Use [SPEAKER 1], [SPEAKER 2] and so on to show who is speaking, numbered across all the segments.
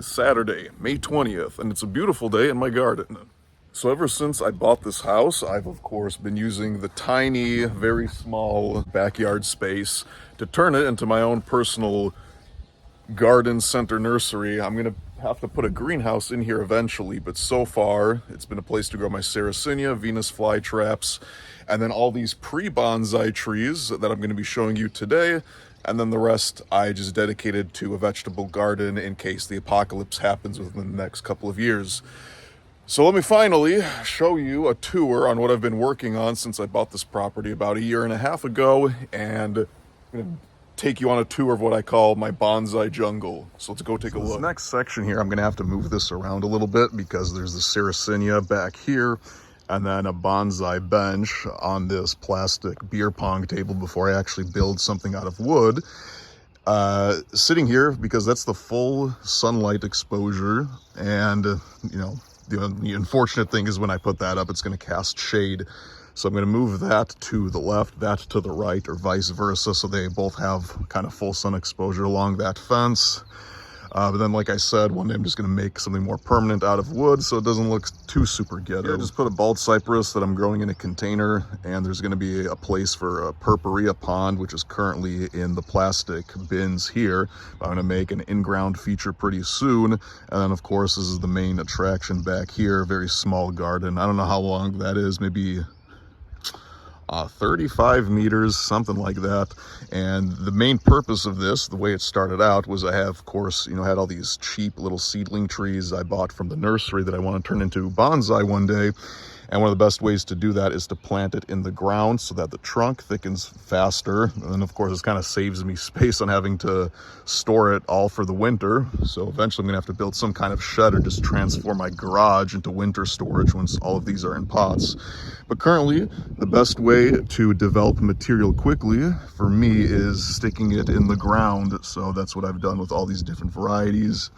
[SPEAKER 1] It's Saturday, May 20th, and it's a beautiful day in my garden. So ever since I bought this house, I've of course been using the tiny, very small backyard space to turn it into my own personal garden center nursery. I'm gonna have to put a greenhouse in here eventually, but so far it's been a place to grow my Sarracenia, Venus flytraps, and then all these pre-bonsai trees that I'm going to be showing you today, and then the rest I just dedicated to a vegetable garden in case the apocalypse happens within the next couple of years. So let me finally show you a tour on what I've been working on since I bought this property about a year and a half ago, and I'm going to take you on a tour of what I call my bonsai jungle. So let's go take a look. This next section here, I'm going to have to move this around a little bit because there's the Sarracenia back here, and then a bonsai bench on this plastic beer pong table before I actually build something out of wood. Sitting here because that's the full sunlight exposure, and the unfortunate thing is when I put that up, it's going to cast shade. So I'm going to move that to the left, that to the right, or vice versa, so they both have kind of full sun exposure along that fence. But then, like I said, one day I'm just going to make something more permanent out of wood so it doesn't look too super ghetto. I just put a bald cypress that I'm growing in a container, and there's going to be a place for a purpurea pond, which is currently in the plastic bins here. I'm going to make an in-ground feature pretty soon. And then, of course, this is the main attraction back here, very small garden. I don't know how long that is, maybe 35 meters, something like that. And the main purpose of this, the way it started out, was I have, of course, had all these cheap little seedling trees I bought from the nursery that I want to turn into bonsai one day. And one of the best ways to do that is to plant it in the ground so that the trunk thickens faster. And then, of course, this kind of saves me space on having to store it all for the winter. So eventually I'm going to have to build some kind of shed or just transform my garage into winter storage once all of these are in pots. But currently, the best way to develop material quickly for me is sticking it in the ground. So that's what I've done with all these different varieties.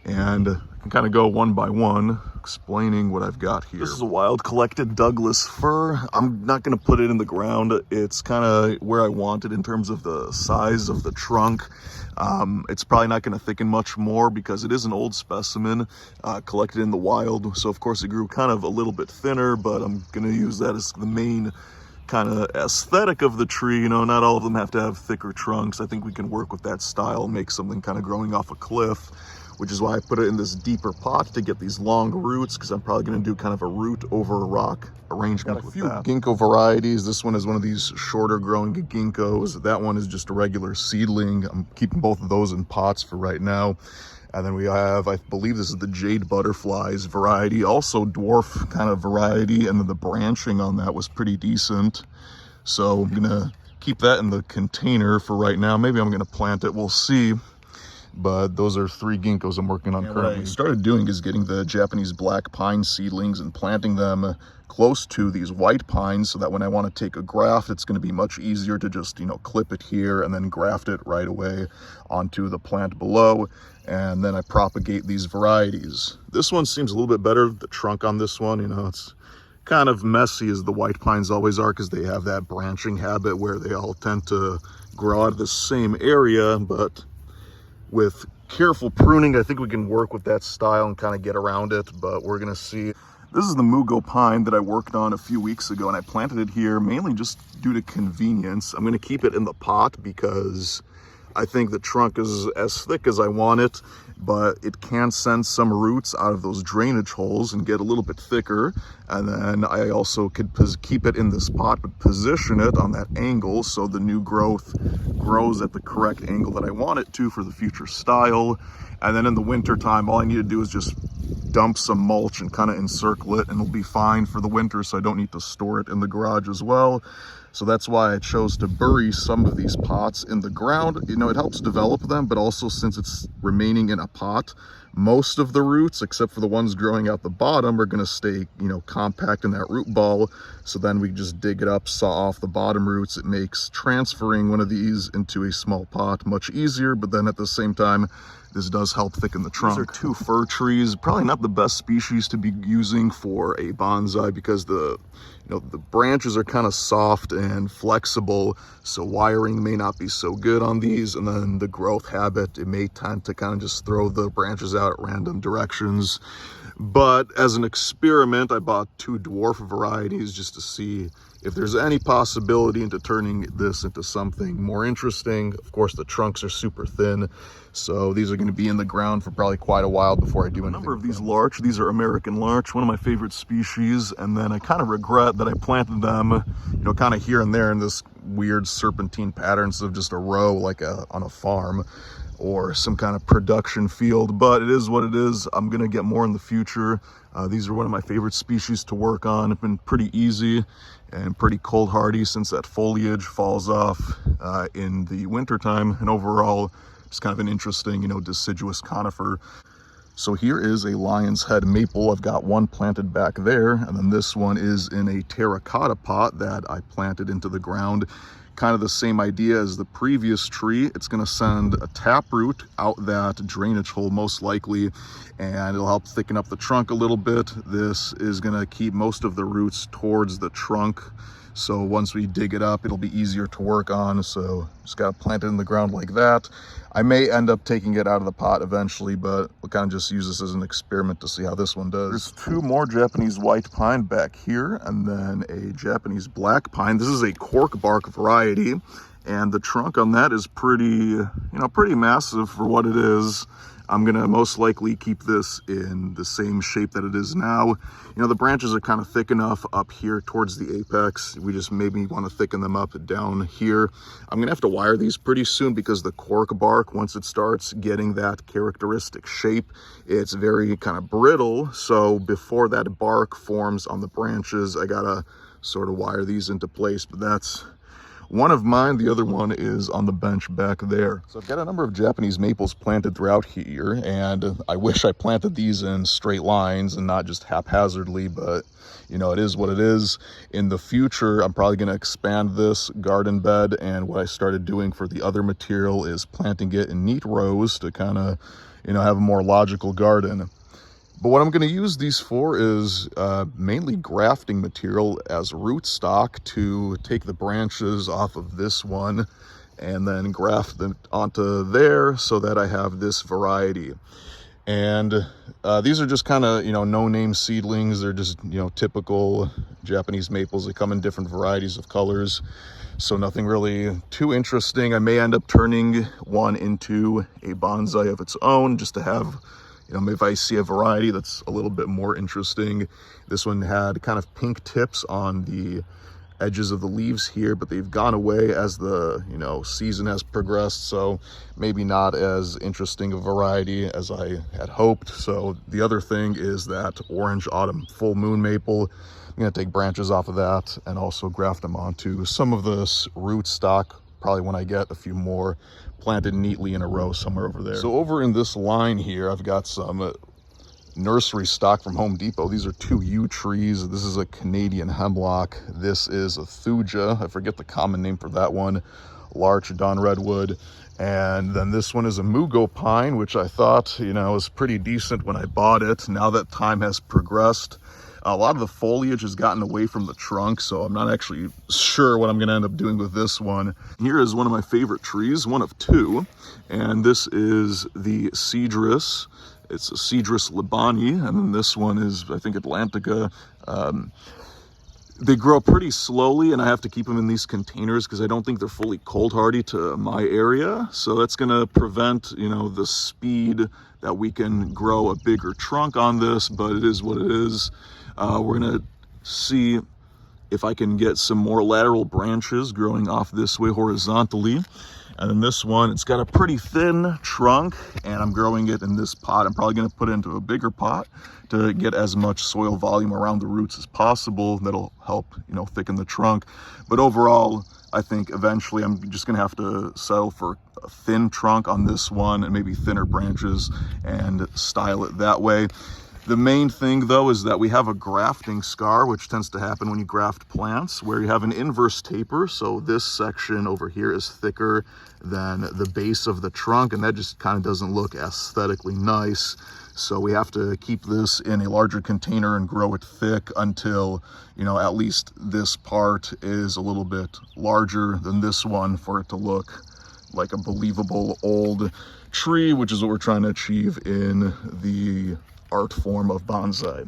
[SPEAKER 1] And I can kind of go one by one, explaining what I've got here. This is a wild collected Douglas fir. I'm not going to put it in the ground. It's kind of where I want it in terms of the size of the trunk. It's probably not going to thicken much more because it is an old specimen collected in the wild. So of course it grew kind of a little bit thinner, but I'm going to use that as the main kind of aesthetic of the tree. Not all of them have to have thicker trunks. I think we can work with that style and make something kind of growing off a cliff, which is why I put it in this deeper pot to get these long roots, because I'm probably going to do kind of a root over a rock arrangement. Got a few ginkgo varieties. This one is one of these shorter growing ginkgos. That one is just a regular seedling. I'm keeping both of those in pots for right now. And then we have, I believe this is the jade butterflies variety, also dwarf kind of variety, and then the branching on that was pretty decent. So I'm gonna keep that in the container for right now. Maybe I'm gonna plant it, we'll see. But those are 3 ginkgos I'm working on currently. What I started doing is getting the Japanese black pine seedlings and planting them close to these white pines so that when I want to take a graft, it's going to be much easier to just, clip it here and then graft it right away onto the plant below. And then I propagate these varieties. This one seems a little bit better. The trunk on this one, it's kind of messy as the white pines always are because they have that branching habit where they all tend to grow out of the same area, but with careful pruning, I think we can work with that style and kind of get around it, but we're gonna see. This is the Mugo pine that I worked on a few weeks ago, and I planted it here mainly just due to convenience. I'm gonna keep it in the pot because I think the trunk is as thick as I want it, but it can send some roots out of those drainage holes and get a little bit thicker. And then I also could keep it in this pot, but position it on that angle so the new growth grows at the correct angle that I want it to for the future style. And then in the winter time, all I need to do is just dump some mulch and kind of encircle it, and it'll be fine for the winter, so I don't need to store it in the garage as well. So that's why I chose to bury some of these pots in the ground. It helps develop them, but also since it's remaining in a pot, most of the roots, except for the ones growing out the bottom, are going to stay, compact in that root ball. So then we just dig it up, saw off the bottom roots. It makes transferring one of these into a small pot much easier, but then at the same time, this does help thicken the trunk. These are two fir trees, probably not the best species to be using for a bonsai because the branches are kind of soft and flexible, so wiring may not be so good on these, and then the growth habit, it may tend to kind of just throw the branches out at random directions. But as an experiment, I bought two dwarf varieties just to see if there's any possibility into turning this into something more interesting. Of course, the trunks are super thin, so these are going to be in the ground for probably quite a while before I do anything. A number of these larch, these are American larch, one of my favorite species, and then I kind of regret that I planted them, kind of here and there in this weird serpentine pattern instead of just a row like on a farm or some kind of production field, but it is what it is. I'm gonna get more in the future. These are one of my favorite species to work on. It's been pretty easy and pretty cold hardy since that foliage falls off in the winter time, and overall it's kind of an interesting, deciduous conifer. So here is a lion's head maple. I've got one planted back there, and then this one is in a terracotta pot that I planted into the ground. Kind of the same idea as the previous tree. It's going to send a taproot out that drainage hole most likely, and it'll help thicken up the trunk a little bit. This is going to keep most of the roots towards the trunk, so once we dig it up, it'll be easier to work on. So just got to plant it in the ground like that. I may end up taking it out of the pot eventually, but we'll kind of just use this as an experiment to see how this one does. There's two more Japanese white pine back here, and then a Japanese black pine. This is a cork bark variety, and the trunk on that is pretty, pretty massive for what it is. I'm gonna most likely keep this in the same shape that it is now. The branches are kind of thick enough up here towards the apex. We just maybe want to thicken them up down here. I'm gonna have to wire these pretty soon because the cork bark, once it starts getting that characteristic shape, it's very kind of brittle. So before that bark forms on the branches, I gotta sort of wire these into place, but that's one of mine. The other one is on the bench back there. So I've got a number of Japanese maples planted throughout here, and I wish I planted these in straight lines and not just haphazardly, but it is what it is. In the future, I'm probably going to expand this garden bed, and what I started doing for the other material is planting it in neat rows to kind of, have a more logical garden. But what I'm going to use these for is mainly grafting material as rootstock to take the branches off of this one and then graft them onto there so that I have this variety. And these are just kind of, no-name seedlings. They're just, typical Japanese maples. They come in different varieties of colors, so nothing really too interesting. I may end up turning one into a bonsai of its own just to have, maybe if I see a variety that's a little bit more interesting. This one had kind of pink tips on the edges of the leaves here, but they've gone away as the, season has progressed. So maybe not as interesting a variety as I had hoped. So the other thing is that orange autumn full moon maple. I'm going to take branches off of that and also graft them onto some of this rootstock, probably when I get a few more planted neatly in a row somewhere over there. So over in this line here, I've got some nursery stock from Home Depot. These are two yew trees. This is a Canadian hemlock. This is a thuja. I forget the common name for that one. Larch dawn redwood. And then this one is a mugo pine, which I thought, was pretty decent when I bought it. Now that time has progressed, a lot of the foliage has gotten away from the trunk, so I'm not actually sure what I'm going to end up doing with this one. Here is one of my favorite trees, one of two, and this is the cedrus. It's a Cedrus libani, and then this one is, I think, Atlantica. They grow pretty slowly, and I have to keep them in these containers because I don't think they're fully cold hardy to my area. So that's going to prevent, the speed that we can grow a bigger trunk on this, but it is what it is. We're going to see if I can get some more lateral branches growing off this way horizontally. And then this one, it's got a pretty thin trunk, and I'm growing it in this pot. I'm probably going to put it into a bigger pot to get as much soil volume around the roots as possible. That'll help, thicken the trunk. But overall, I think eventually I'm just going to have to settle for a thin trunk on this one and maybe thinner branches and style it that way. The main thing though is that we have a grafting scar, which tends to happen when you graft plants, where you have an inverse taper. So this section over here is thicker than the base of the trunk, and that just kind of doesn't look aesthetically nice. So we have to keep this in a larger container and grow it thick until, you know, at least this part is a little bit larger than this one for it to look like a believable old tree, which is what we're trying to achieve in the art form of bonsai.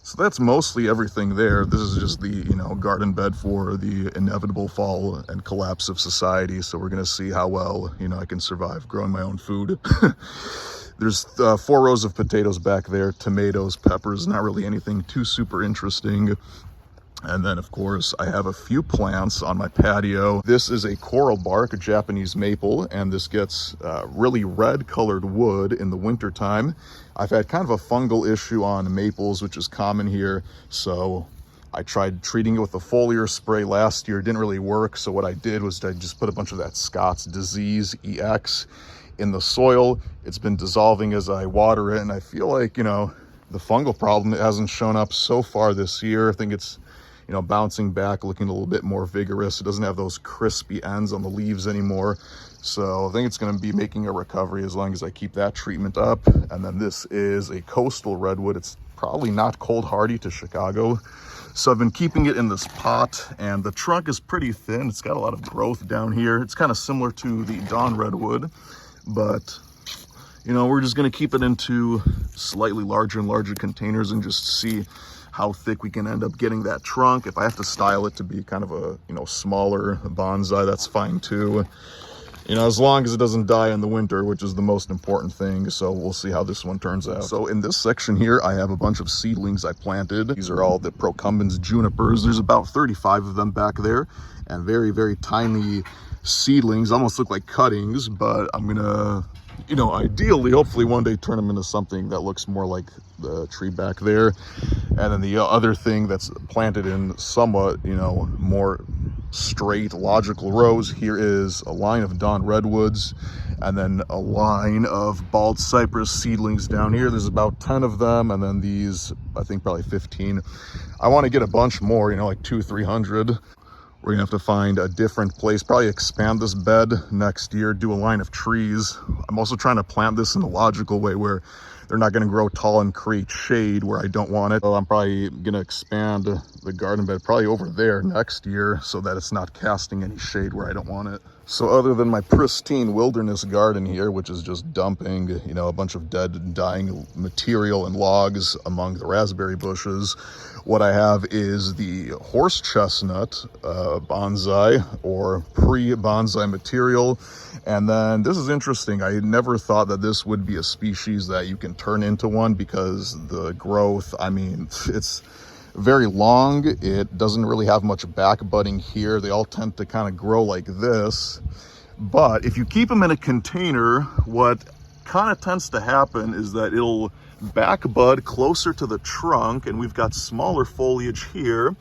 [SPEAKER 1] So that's mostly everything there. This is just the, you know, garden bed for the inevitable fall and collapse of society. So we're gonna see how well, you know, I can survive growing my own food. There's 4 rows of potatoes back there, tomatoes, peppers, not really anything too super interesting. And then, of course, I have a few plants on my patio. This is a coral bark, a Japanese maple, and this gets really red colored wood in the winter time. I've had kind of a fungal issue on maples, which is common here. So I tried treating it with a foliar spray last year. It didn't really work. So what I did was I just put a bunch of that Scott's Disease EX in the soil. It's been dissolving as I water it. And I feel like, you know, the fungal problem hasn't shown up so far this year. I think it's, you know, bouncing back, looking a little bit more vigorous. It doesn't have those crispy ends on the leaves anymore. So I think it's going to be making a recovery as long as I keep that treatment up. And then this is a coastal redwood. It's probably not cold hardy to Chicago. So I've been keeping it in this pot, and the trunk is pretty thin. It's got a lot of growth down here. It's kind of similar to the Dawn redwood, but you know, we're just going to keep it into slightly larger and larger containers and just see how thick we can end up getting that trunk. If I have to style it to be kind of a, you know, smaller bonsai, that's fine too. You know, as long as it doesn't die in the winter, which is the most important thing. So we'll see how this one turns out. So in this section here, I have a bunch of seedlings I planted. These are all the procumbens junipers. There's about 35 of them back there, and very, very tiny seedlings, almost look like cuttings, but I'm gonna, you know, ideally, hopefully one day turn them into something that looks more like the tree back there. And then the other thing that's planted in somewhat, you know, more straight logical rows here is a line of Dawn redwoods, and then a line of bald cypress seedlings down here. There's about 10 of them, and then these, I think probably 15. I want to get a bunch more, you know, like 200-300. We're gonna have to find a different place, probably expand this bed next year, do a line of trees. I'm also trying to plant this in a logical way where they're not gonna grow tall and create shade where I don't want it. So I'm probably gonna expand the garden bed probably over there next year so that it's not casting any shade where I don't want it. So other than my pristine wilderness garden here, which is just dumping, you know, a bunch of dead, dying material and logs among the raspberry bushes, what I have is the horse chestnut bonsai, or pre-bonsai material. And then this is interesting. I never thought that this would be a species that you can turn into one, because the growth, I mean, it's very long. It doesn't really have much back budding here. They all tend to kind of grow like this. But if you keep them in a container, what kind of tends to happen is that it'll back bud closer to the trunk, and we've got smaller foliage here.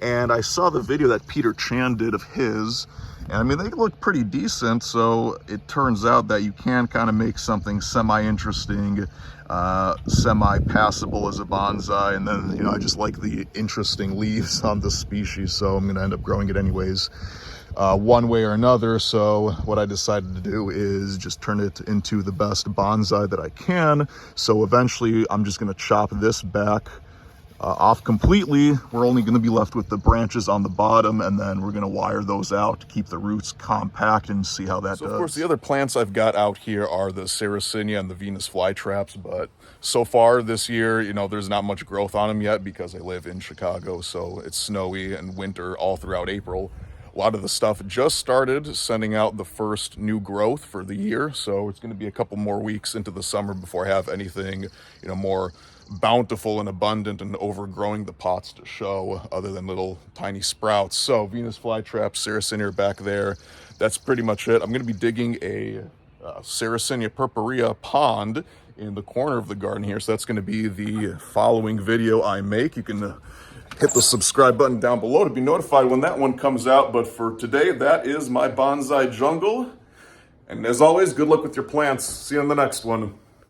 [SPEAKER 1] And I saw the video that Peter Chan did of his, and I mean, they look pretty decent. So it turns out that you can kind of make something semi-interesting, semi-passable as a bonsai. And then, you know, I just like the interesting leaves on this species, so I'm gonna end up growing it anyways, one way or another. So what I decided to do is just turn it into the best bonsai that I can. So eventually I'm just gonna chop this back off completely. We're only going to be left with the branches on the bottom, and then we're going to wire those out to keep the roots compact and see how that does. Of course, the other plants I've got out here are the Sarracenia and the Venus flytraps, but so far this year, you know, there's not much growth on them yet because I live in Chicago, so it's snowy and winter all throughout April. A lot of the stuff just started sending out the first new growth for the year, so it's going to be a couple more weeks into the summer before I have anything, you know, more bountiful and abundant and overgrowing the pots to show, other than little tiny sprouts. So Venus flytrap, Sarracenia back there. That's pretty much it. I'm going to be digging a Sarracenia purpurea pond in the corner of the garden here, so that's going to be the following video I make. You can hit the subscribe button down below to be notified when that one comes out. But for today, that is my bonsai jungle. And as always, good luck with your plants. See you in the next one.